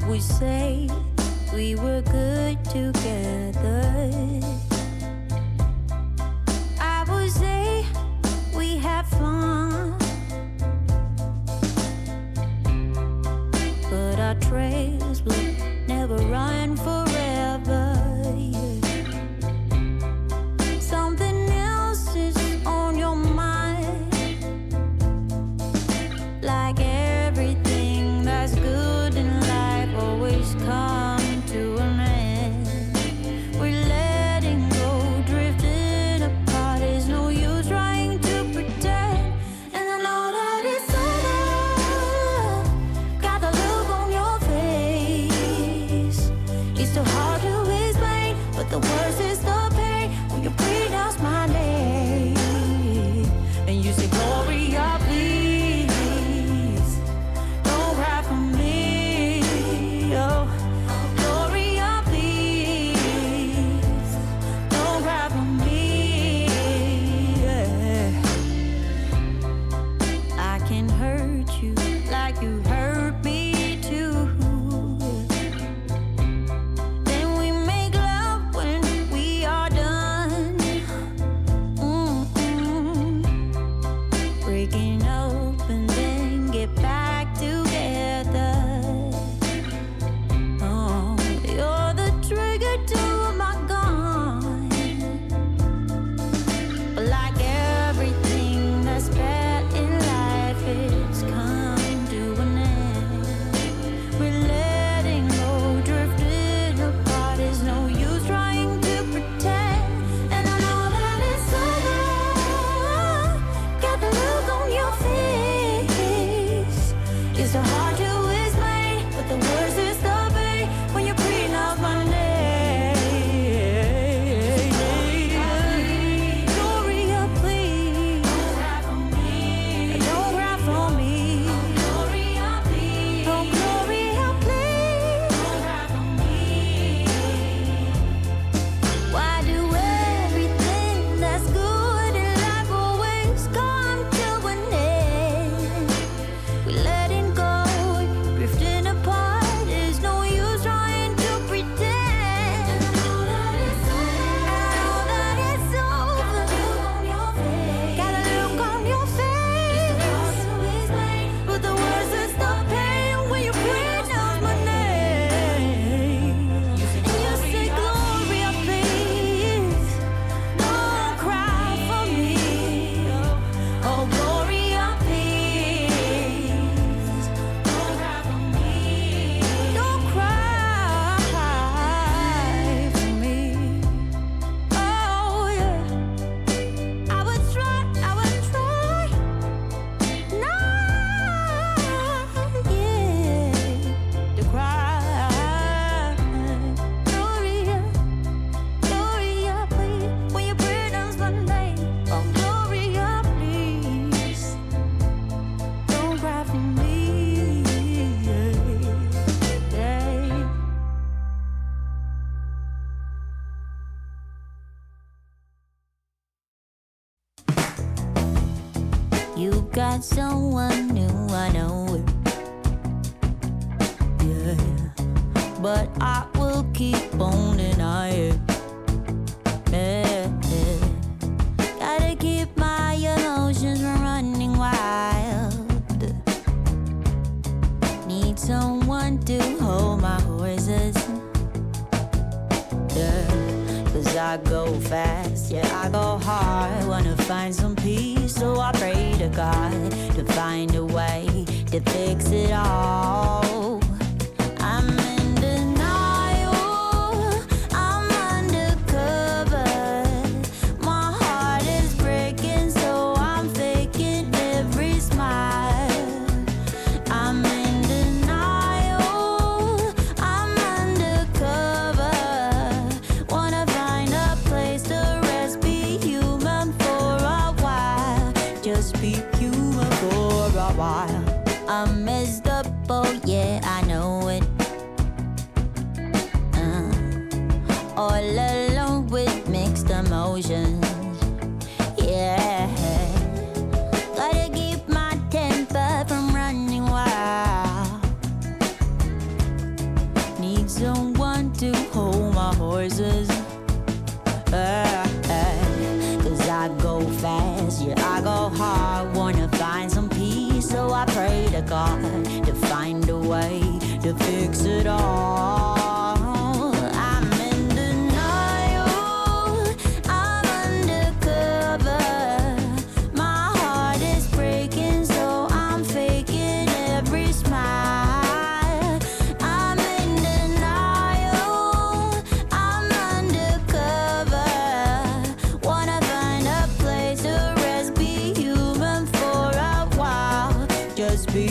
would say we were good together. I would say we had fun, but our trails will never run forever. Something else is on your mind, like everything that's good in life always comes to an end. We're letting go, drifting apart. There's no use trying to pretend. And I know that it's over. Got the look on your face. It's so hard to explain, but the worst is the pain when you pronounce my name and you say, Gloria, please don't cry for me. Oh, Gloria, please don't cry for me. Yeah. I can hurt you like you hurt me too. Then we make love when we are done. Breaking up and then get back together. Oh, you're the trigger to my gun. But like everything that's bad in life, it's come to an end. We're letting go, drifting apart. There's no use trying to pretend. And I know that it's over. Got the look on your face. It's so hard to explain, but the worst is the pain when you pronounce my name. Gloria, please don't cry for me. Don't cry for me. Gloria, please. Oh, Gloria, please don't cry for me. Why do everything that's good in life always come to an end? We're letting go, drifting apart. There's no use trying to pretend. I know that it's over. Got a look on your face. But the worst is the pain when you pronounce my name. And you say, Gloria, please don't cry for me. Oh, Gloria, please don't cry for me. Don't cry for me. Oh, yeah. I would try not, yeah, to cry. Gloria, Gloria, please, when you pronounce my name. Oh, Gloria, please don't cry for me. Yeah. You got someone new, I know it. Yeah, but I will keep on denying. Yeah, yeah. Gotta keep my emotions from running wild. Need someone to hold my horses. Yeah, 'cause I go fast, yeah, I go hard. Wanna find some peace, so I pray to God to find a way to fix it all. I'm in denial, I'm undercover. My heart is breaking, so I'm faking every smile. I'm in denial, I'm undercover. Wanna find a place to rest, be human for a while. Just be human for a while. I'm messed up, oh yeah, I know it. All alone with mixed emotions. Yeah, gotta keep my temper from running wild. I go hard, wanna find some peace, so I pray to God to find a way to fix it all. I'm in denial, I'm undercover. My heart is breaking, so I'm faking every smile. I'm in denial, I'm undercover. Wanna find a place to rest, be human for a while. Just be